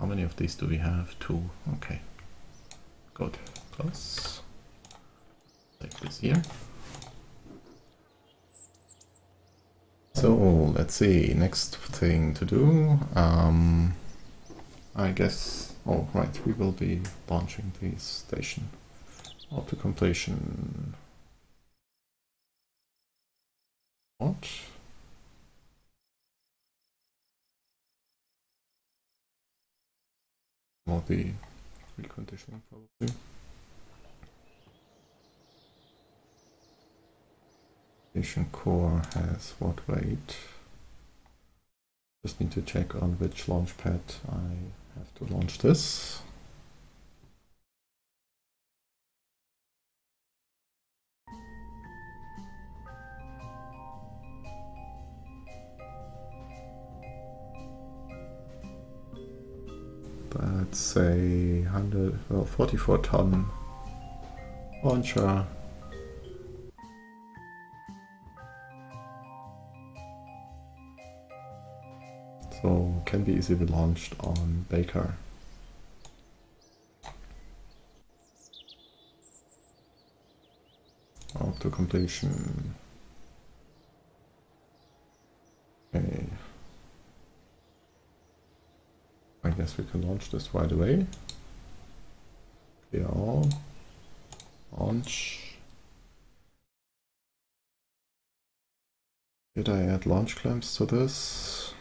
How many of these do we have? 2. Okay. Good. Plus. Take this here. So let's see. Next thing to do. I guess. Oh, right. We will be launching the station. Auto completion. What? Will be reconditioning probably. Station core has what weight? Just need to check on which launch pad I have to launch this. Let's say 44 ton launcher. So can be easily launched on Baker. Auto completion. Okay. I guess we can launch this right away. Clear all. Launch. Did I add launch clamps to this?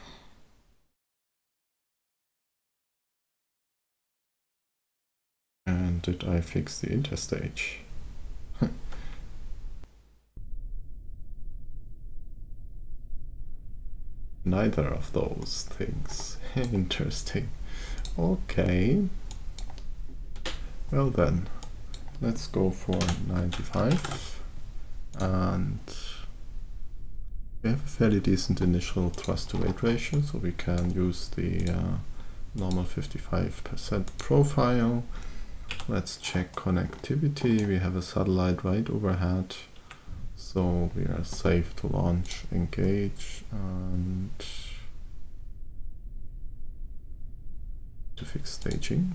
And did I fix the interstage? Neither of those things. Interesting. Okay. Well then, let's go for 95. And we have a fairly decent initial thrust to weight ratio, so we can use the normal 55% profile. Let's check connectivity. We have a satellite right overhead. So we are safe to launch, engage, and to fix staging.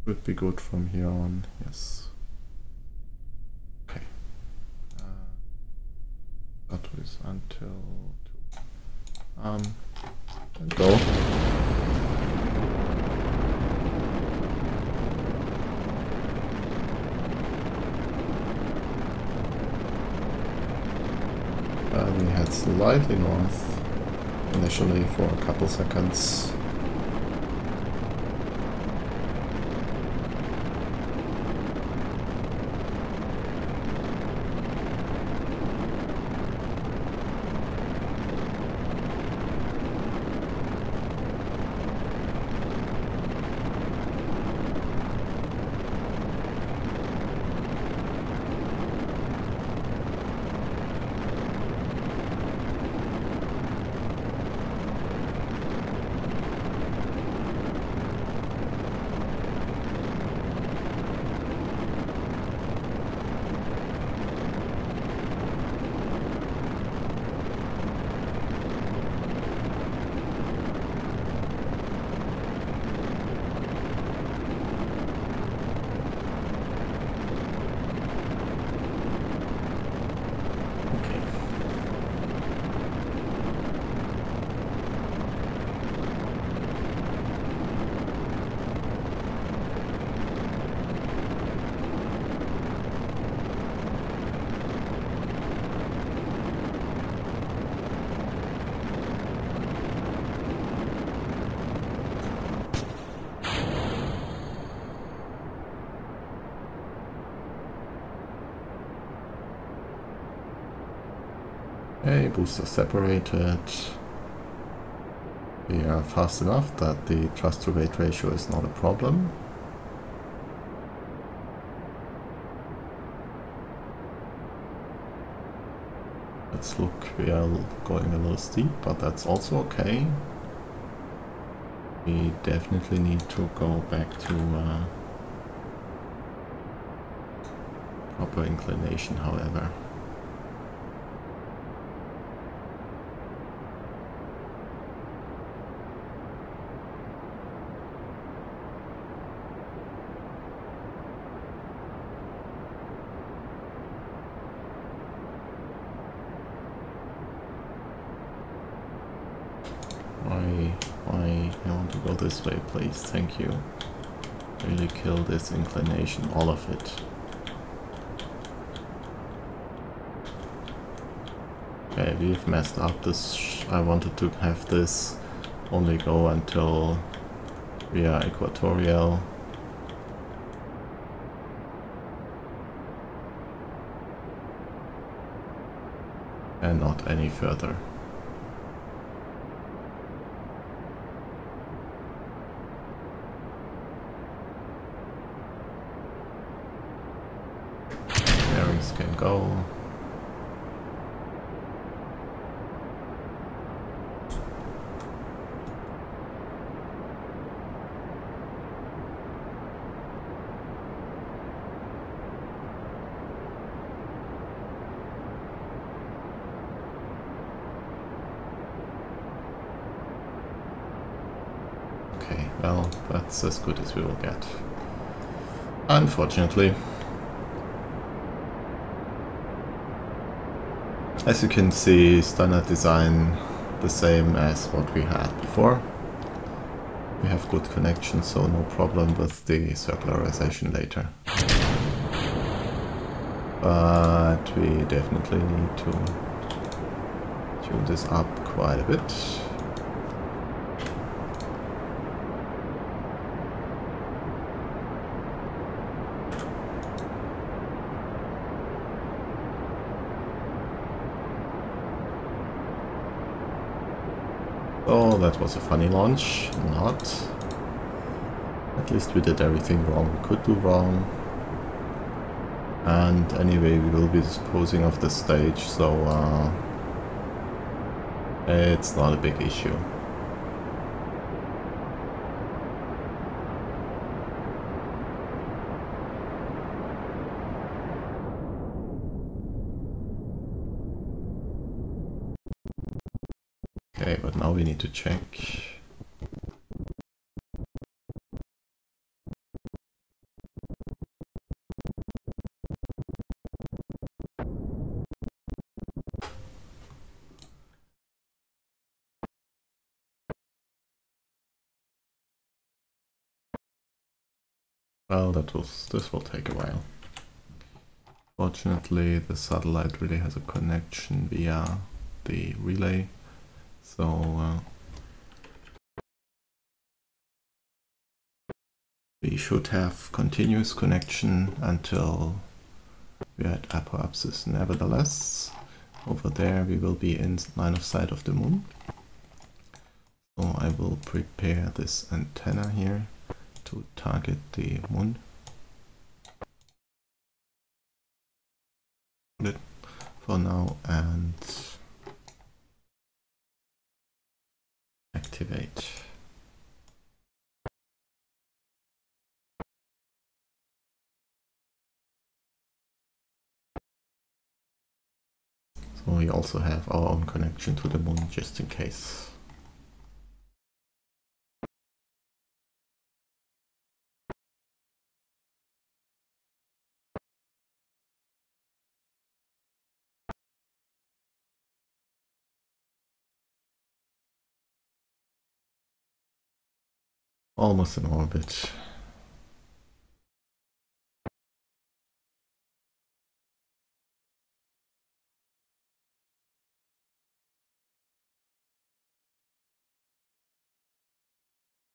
Would be good from here on, yes. Okay. That was until 2. Go. We head slightly north initially for a couple seconds. Okay, booster separated. We are fast enough that the thrust to weight ratio is not a problem. Let's look, we are going a little steep, but that's also okay. We definitely need to go back to proper inclination, however. Why you want to go this way, please? Thank you. Really kill this inclination, all of it. Okay, we've messed up this. I wanted to have this only go until we are equatorial. And not any further. Bearings can go. Okay, well, that's as good as we will get. Unfortunately. As you can see, standard design the same as what we had before. We have good connection, so no problem with the circularization later. But we definitely need to tune this up quite a bit. Oh, that was a funny launch. Not. At least we did everything wrong we could do wrong. And anyway, we will be disposing of the stage, so it's not a big issue. Okay, but now we need to check. Well, this will take a while. Fortunately, the satellite really has a connection via the relay, so we should have continuous connection until we are at apoapsis. Nevertheless, over there we will be in line of sight of the moon. So I will prepare this antenna here to target the moon. Good for now and activate. So we also have our own connection to the moon just in case. Almost in orbit.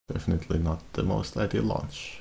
Definitely not the most ideal launch.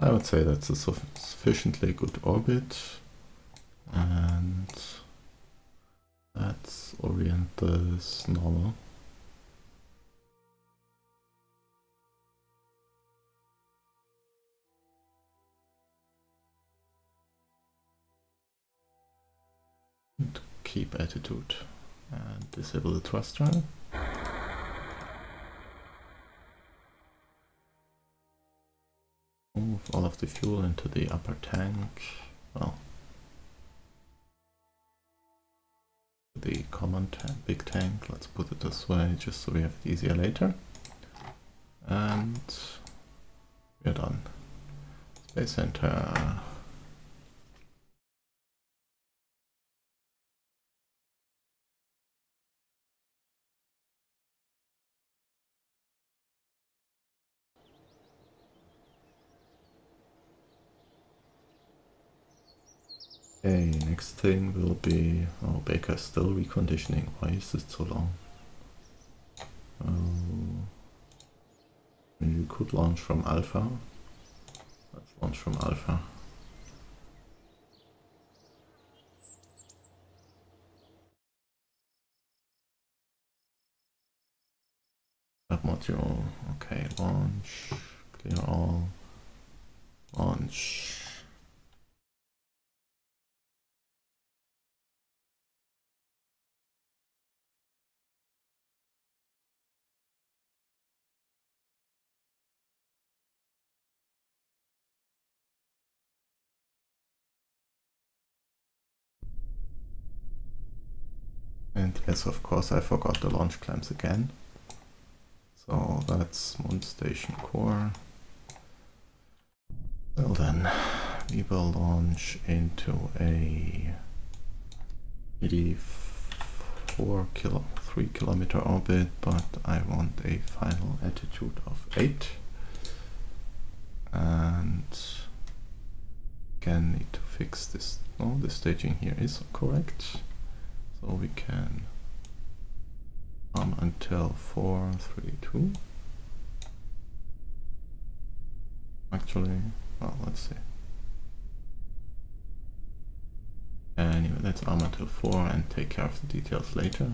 I would say that's a sufficiently good orbit, and let's orient this normal. And keep attitude and disable the thruster. Move all of the fuel into the upper tank. Well, the common big tank, let's put it this way, just so we have it easier later. And we're done. Space Center. Okay, next thing will be, oh, Baker's still reconditioning. Why is it so long? You could launch from Alpha. Let's launch from Alpha. That module, okay, launch, clear all, launch. And yes, of course, I forgot the launch clamps again. So that's Mun Station core. Well then, we will launch into a 3 kilometer orbit, but I want a final attitude of 8. And again, need to fix this. No, the staging here is correct. So we can until 432. Actually, well, let's see. Anyway, let's arm until 4 and take care of the details later.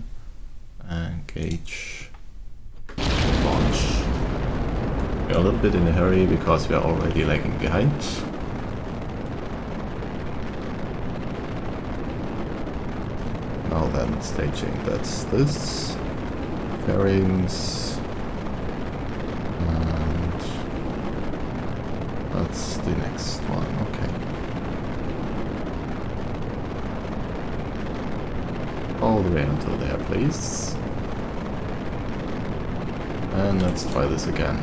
Engage. Launch. We're a little bit in a hurry because we are already lagging behind. Now then, staging, that's this. Fairings. And that's the next one, okay. All the way until there, please. And let's try this again.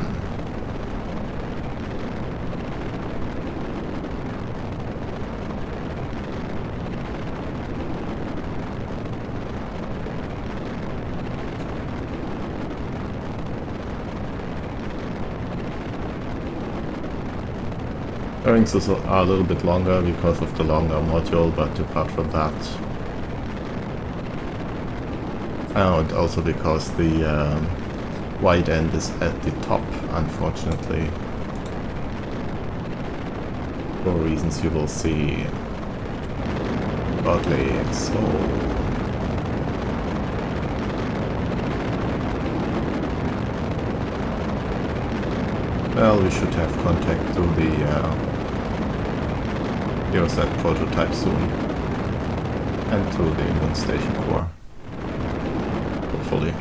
Fairings are a little bit longer because of the longer module, but apart from that, and also because the wide end is at the top, unfortunately, for reasons you will see shortly. So well, we should have contact to the Eurosat prototype soon, and to the Mun Station core, hopefully.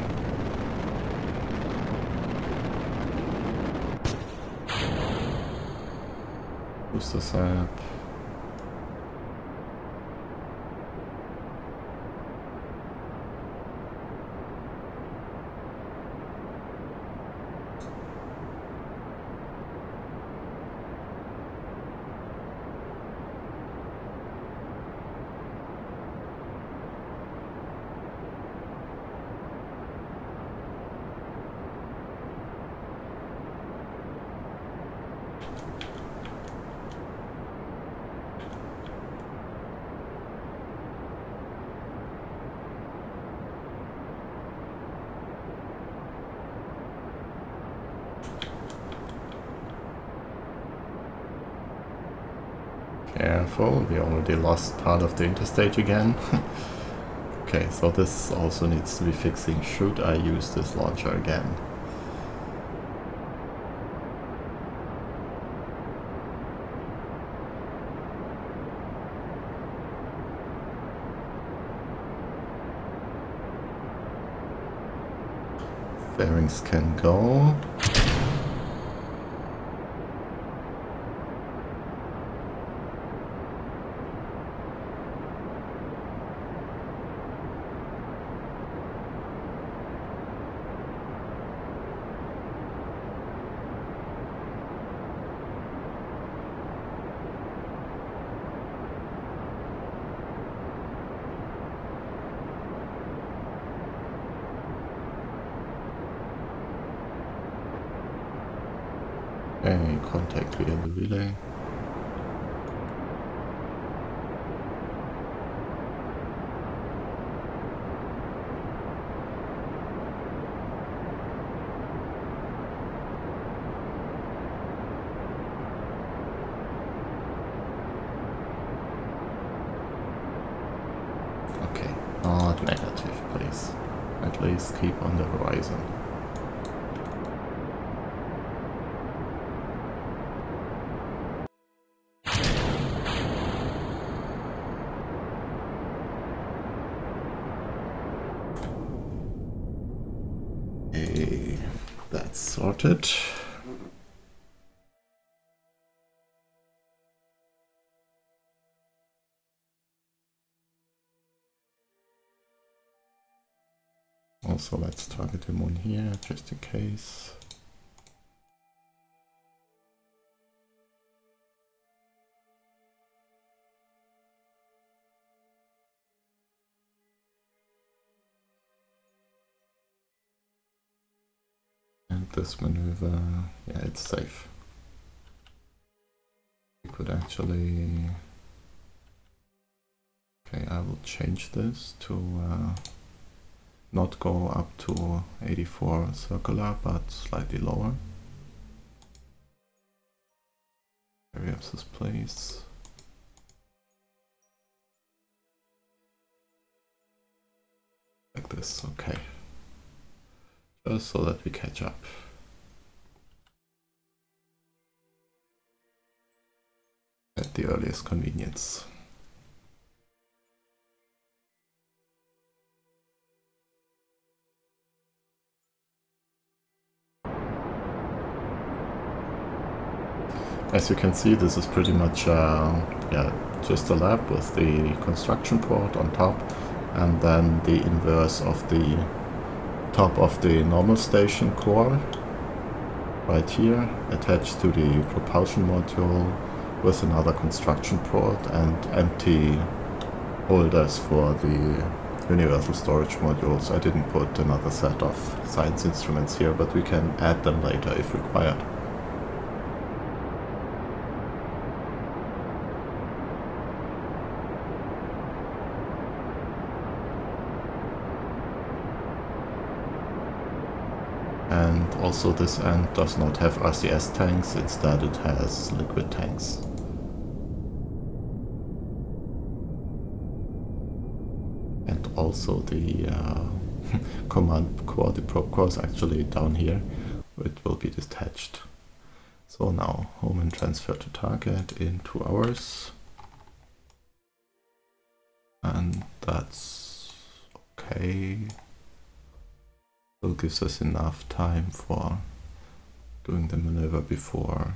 Booster sap. Careful, we already lost part of the interstage again. Okay, so this also needs to be fixing. Should I use this launcher again? Bearings can go. Okay, contact via the relay. Okay, not negative, please. At least keep on the horizon. Okay, that's sorted. Also, let's target the moon here, just in case. And this maneuver, yeah, it's safe. We could actually... Okay, I will change this to not go up to 84 circular, but slightly lower. There we have this place. Like this, okay. Just so that we catch up. At the earliest convenience. As you can see, this is pretty much yeah, just a lab with the construction port on top, and then the inverse of the top of the normal station core right here, attached to the propulsion module with another construction port and empty holders for the universal storage modules. I didn't put another set of science instruments here, but we can add them later if required. And also this end does not have RCS tanks, instead it has liquid tanks. And also the command core, the probe core is actually down here, it will be detached. So now, home and transfer to target in 2 hours. And that's okay. Will gives us enough time for doing the maneuver before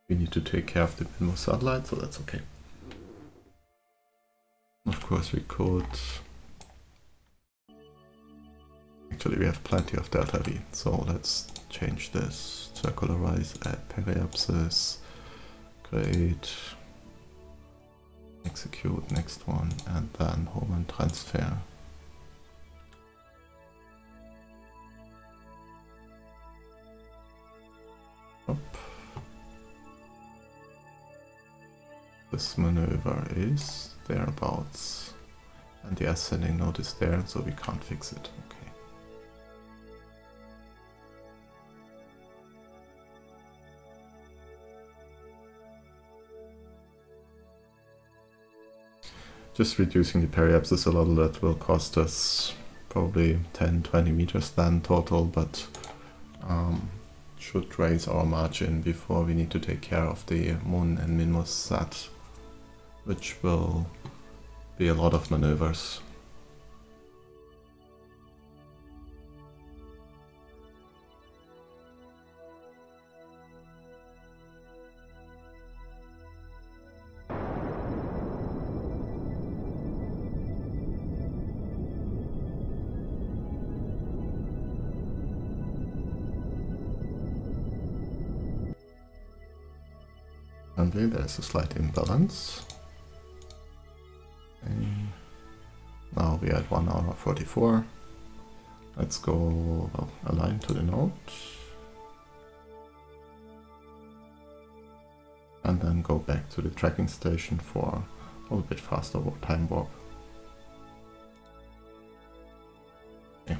we need to take care of the Mun satellite, so that's okay. Of course we could... Actually we have plenty of delta V, so let's change this. Circularize, add periapsis, create, execute, next one, and then home and transfer. This maneuver is thereabouts, and the ascending node is there, so we can't fix it. Okay. just reducing the periapsis a little, that will cost us probably 10-20 meters then total, but should raise our margin before we need to take care of the Mun and Minmus set, which will be a lot of maneuvers. Currently there's a slight imbalance. Okay. Now we are at 1 hour 44. Let's go align to the node. And then go back to the tracking station for a little bit faster time warp. Okay.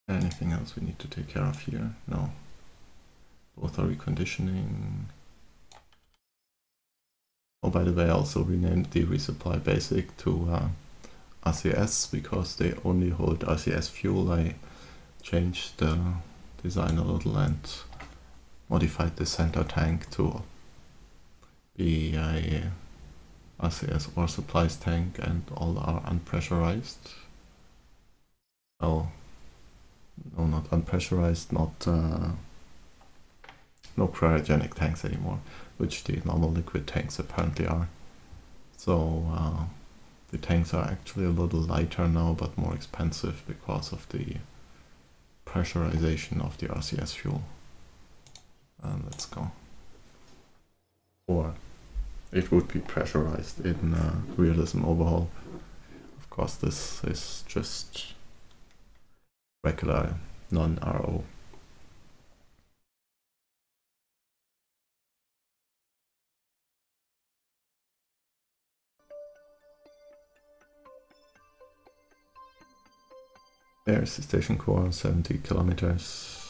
Anything else we need to take care of here? No. Both are reconditioning. Oh, by the way, I also renamed the resupply basic to RCS because they only hold RCS fuel. I changed the design a little and modified the center tank to be a RCS ore supplies tank, and all are unpressurized. Oh, no, not unpressurized, not no cryogenic tanks anymore, which the normal liquid tanks apparently are. So the tanks are actually a little lighter now, but more expensive because of the pressurization of the RCS fuel. And let's go. Or it would be pressurized in realism overhaul. Of course, this is just regular non-RO. There's the station core, 70 kilometers.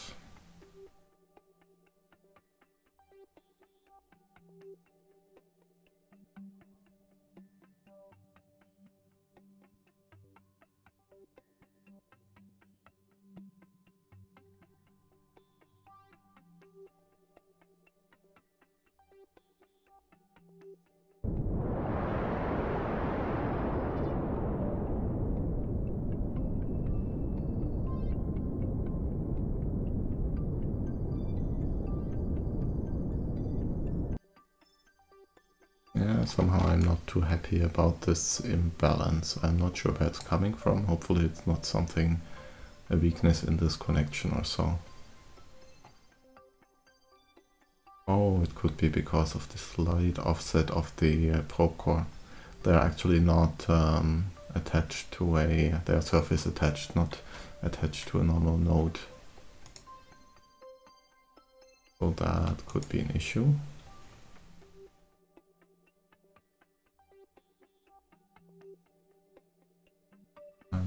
Yeah, somehow I'm not too happy about this imbalance. I'm not sure where it's coming from. Hopefully it's not something, a weakness in this connection or so. Oh, it could be because of the slight offset of the probe core. They're actually not attached to a, they're surface attached, not attached to a normal node. So that could be an issue.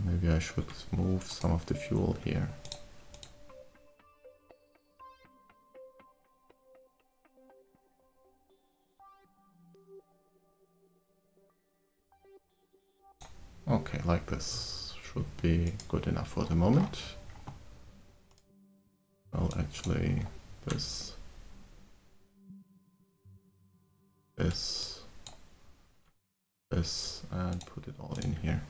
Maybe I should move some of the fuel here. Okay, like this should be good enough for the moment. Well, actually, this, and put it all in here.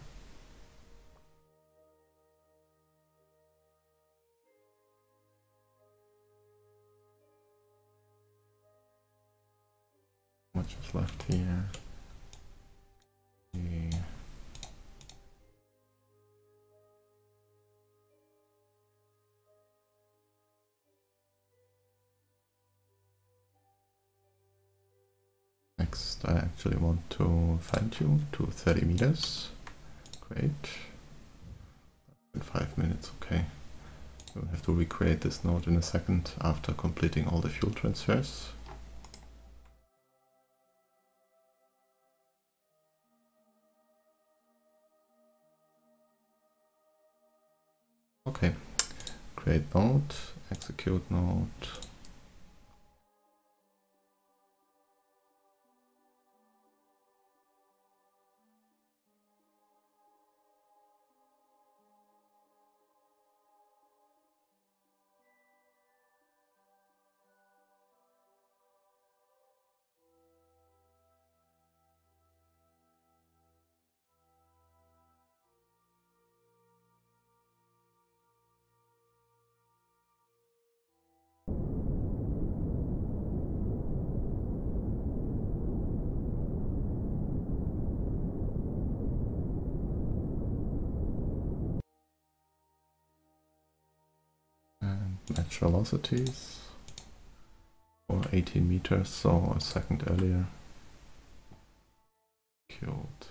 How much is left here? Next, I actually want to fine tune to 30 meters. Great. In 5 minutes, okay. We'll have to recreate this node in a second after completing all the fuel transfers. Okay, create node, execute node. Match velocities for 18 meters, so a second earlier. Cute.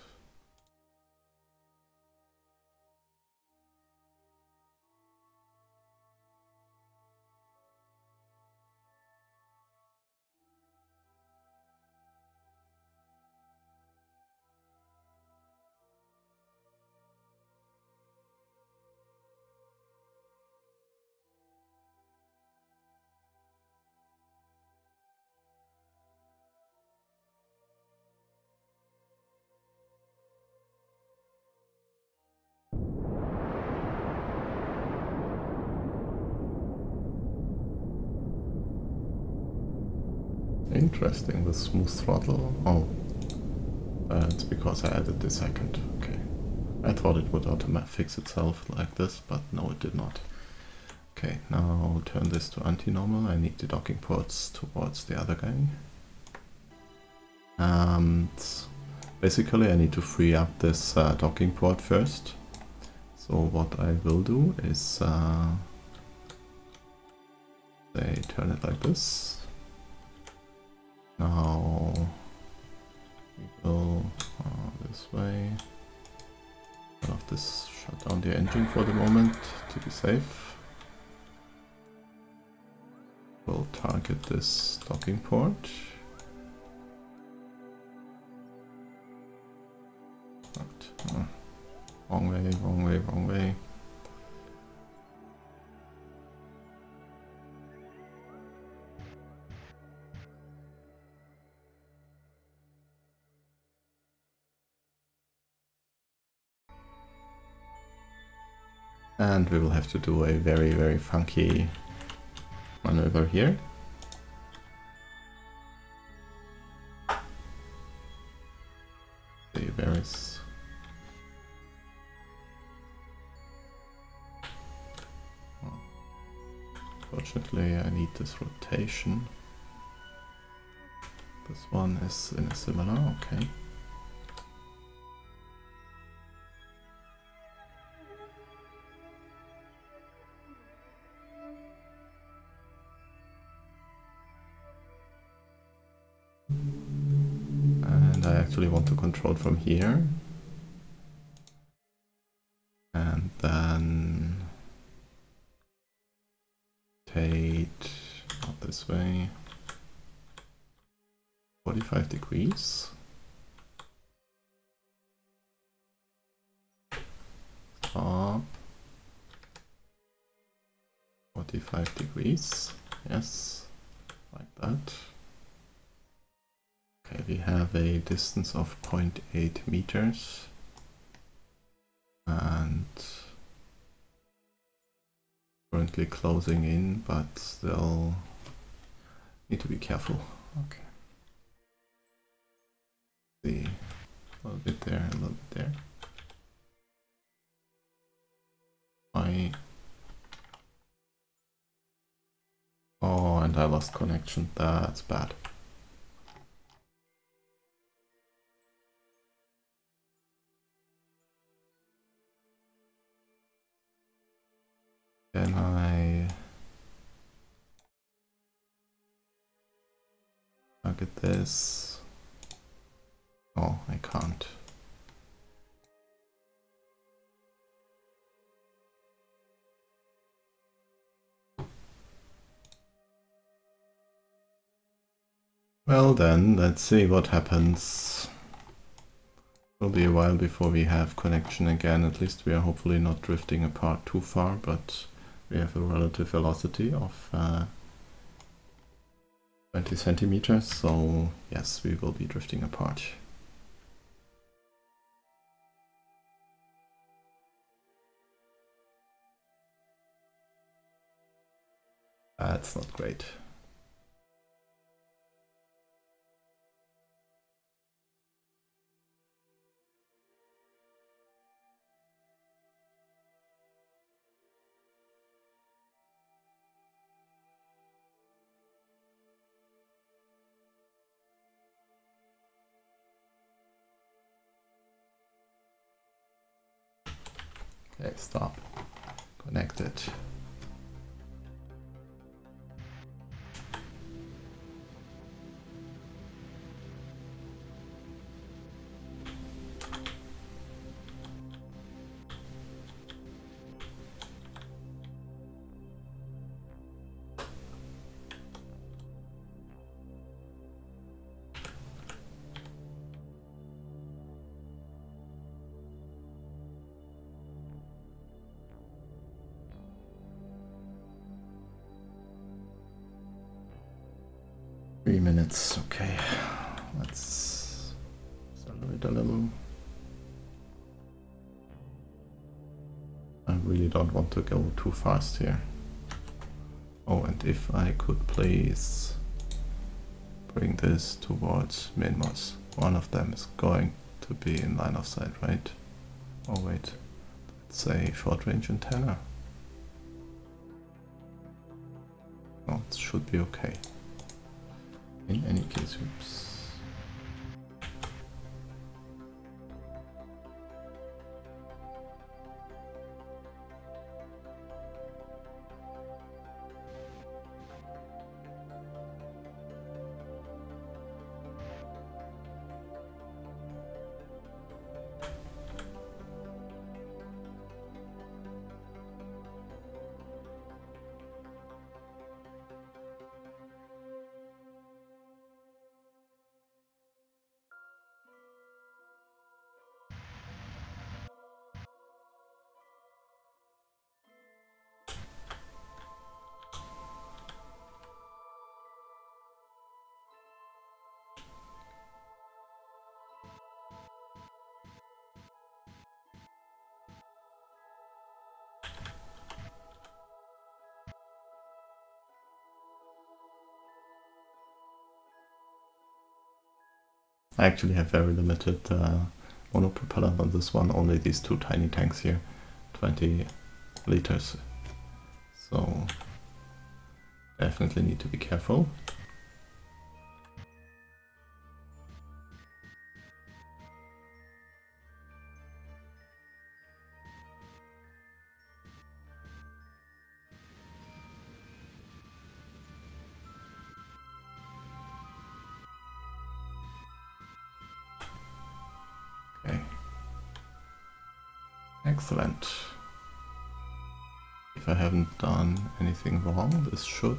Interesting, the smooth throttle. Oh, it's because I added the second. Okay, I thought it would automatically fix itself like this, but no, it did not. Okay, now turn this to anti-normal. I need the docking ports towards the other guy. And basically I need to free up this docking port first. So what I will do is say turn it like this. Now we go this way. Turn off this, shut down the engine for the moment to be safe. We'll target this docking port. Wrong way, wrong way, wrong way. And we will have to do a very, very funky maneuver here. See, there is... Unfortunately, I need this rotation. This one is in a similar, okay. And I actually want to control from here. And then rotate out this way. 45 degrees. Stop. 45 degrees. Yes, like that. Okay, we have a distance of 0.8 meters. And currently closing in, but still need to be careful. Okay. See, a little bit there, a little bit there. Oh, and I lost connection. That's bad. Can I target this? Oh, I can't. Well then, let's see what happens. Will be a while before we have connection again. At least we are hopefully not drifting apart too far, but we have a relative velocity of 20 centimeters, so yes, we will be drifting apart. That's not great. Okay, stop. Connected. Minutes, okay. Let's accelerate a little. I really don't want to go too fast here. Oh, and if I could please bring this towards Minmos. One of them is going to be in line of sight, right? Oh wait, let's say short range antenna. Oh, it should be okay. In any case, oops. I actually have very limited monopropellant on this one, only these two tiny tanks here, 20 liters. So definitely need to be careful. Okay. Excellent. If I haven't done anything wrong, this should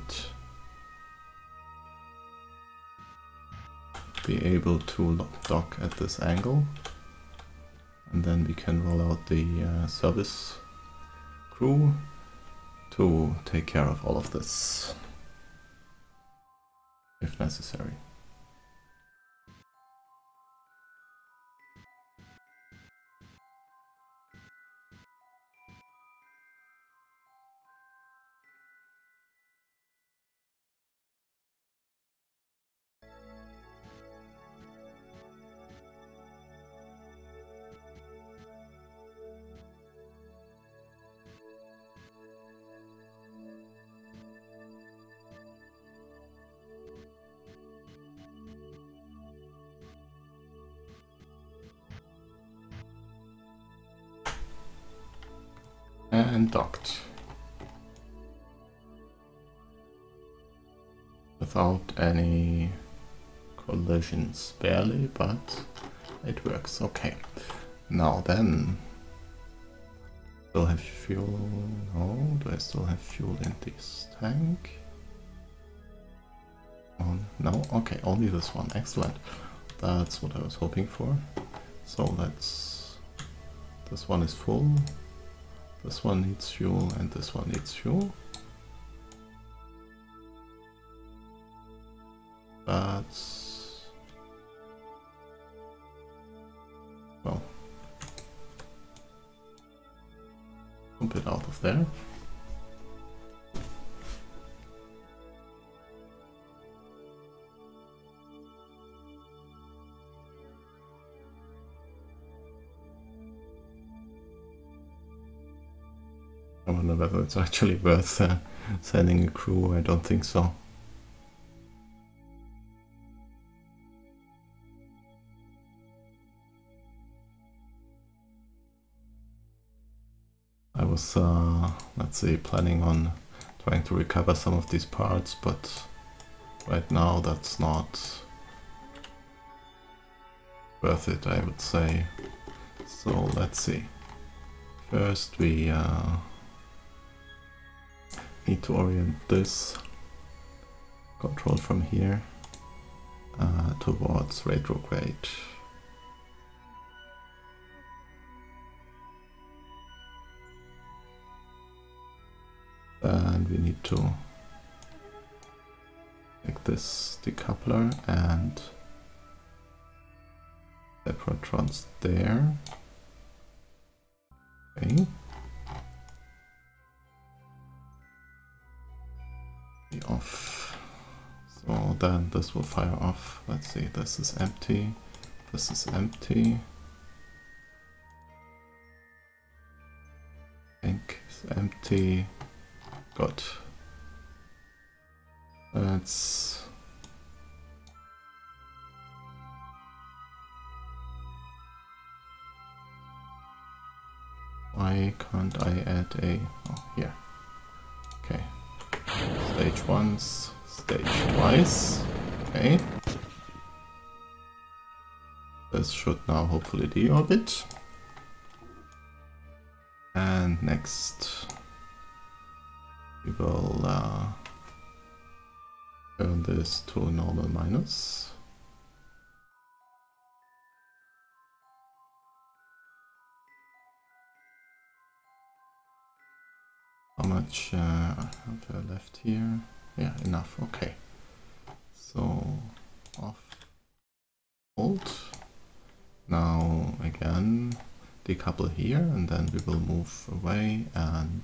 be able to dock at this angle, and then we can roll out the service crew to take care of all of this if necessary. And docked. Without any collisions, barely, but it works. Okay. Now then, still have fuel? No, do I still have fuel in this tank? Oh, no, okay, only this one. Excellent. That's what I was hoping for. So let's, this one is full, this one needs fuel, and this one needs fuel. That's, well, pump it out of there. I wonder whether it's actually worth sending a crew. I don't think so. I was, let's say, planning on trying to recover some of these parts, but right now that's not worth it, I would say. So let's see. First we need to orient this control from here towards retrograde. And we need to take this decoupler and separatrons there. Okay. Off. So then this will fire off. Let's see, this is empty. This is empty. Tank is empty. Good. Let's why can't I add a here? Okay. Stage once, stage twice. Okay. This should now hopefully deorbit. And next we will turn this to normal minus. How much have I left here? Yeah, enough. Okay. So off, hold. Now again decouple here, and then we will move away and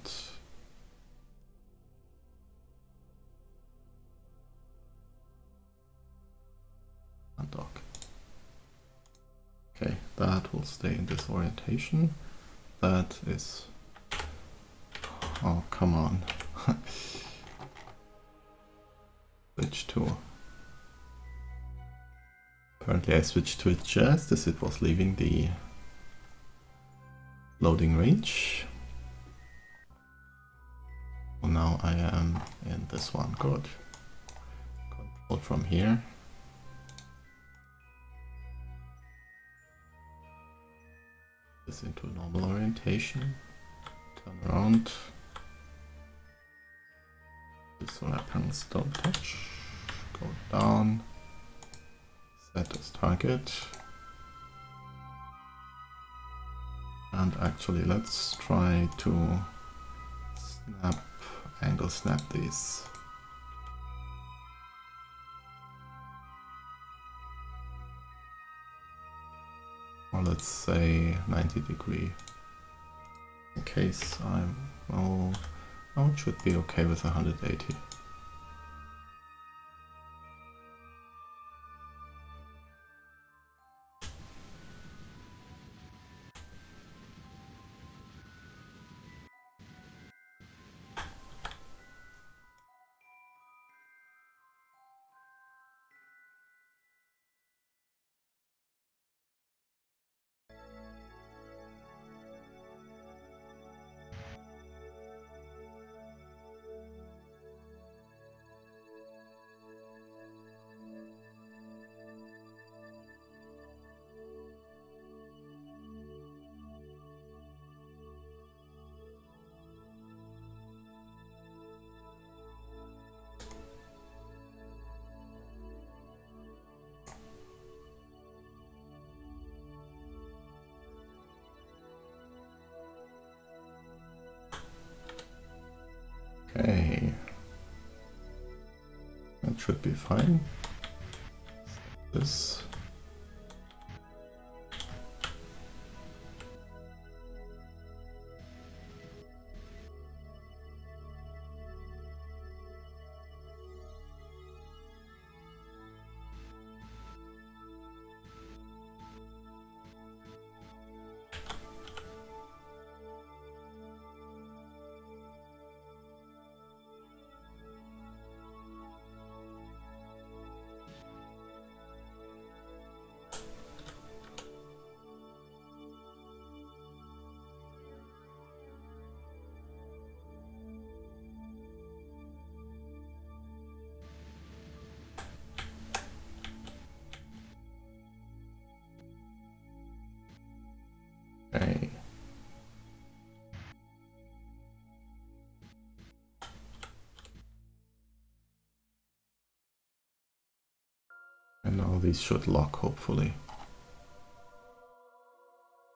undock. Okay, that will stay in this orientation. That is, oh come on. Switch to, apparently I switched to it just as it was leaving the loading range. So now I am in this one. Good. Control from here. This into normal orientation. Turn around. The solar panels don't touch. Go down. Set as target. And actually let's try to angle snap these. Or let's say 90 degree. In case oh, it should be okay with 180. Okay. That should be fine. This. Okay. And now these should lock, hopefully.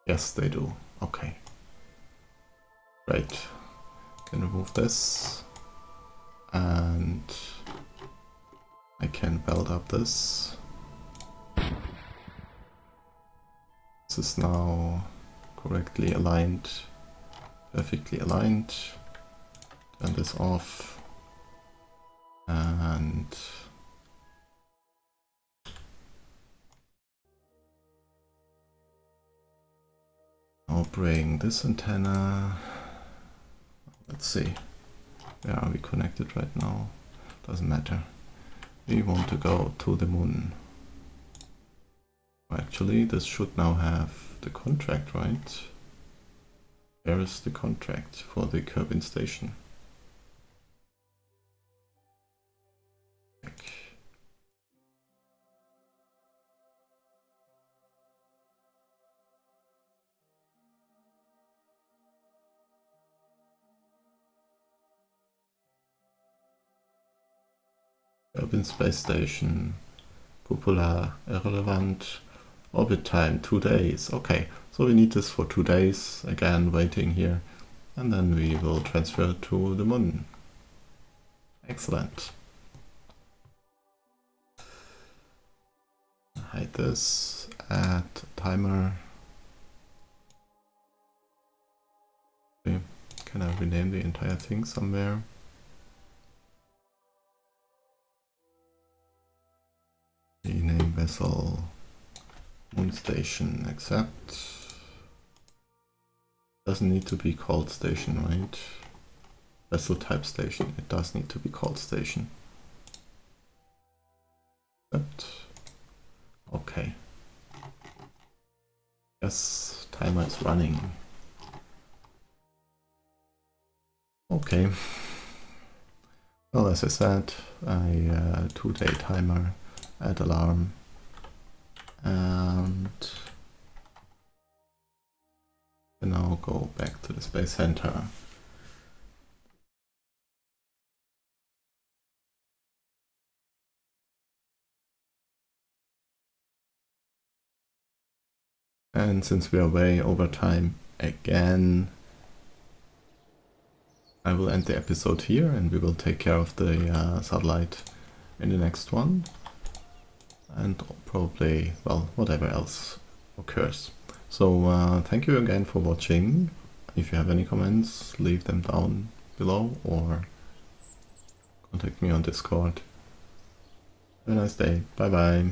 Yes, they do. Okay. Right. Can remove this. And I can weld up this. This is now correctly aligned, perfectly aligned. Turn this off. And I'll bring this antenna. Let's see. Where are we connected right now? Doesn't matter. We want to go to the moon. Actually, this should now have the contract, right? Where is the contract for the Kerbin Station? Kerbin Space Station, Cupola, irrelevant, orbit time 2 days. Okay, so we need this for 2 days, again waiting here, and then we will transfer to the moon. Excellent. Hide this, add timer. Okay. Can I rename the entire thing somewhere? Rename vessel Mun Station, accept. Doesn't need to be called station, right? Vessel type station, it does need to be called station. Accept. Okay. Yes, timer is running. Okay. Well, as I said, a 2-day timer, add alarm, and now go back to the Space Center. And since we are way over time again, I will end the episode here and we will take care of the satellite in the next one. And probably, well, whatever else occurs. So thank you again for watching. If you have any comments, leave them down below or contact me on Discord. Have a nice day. Bye bye.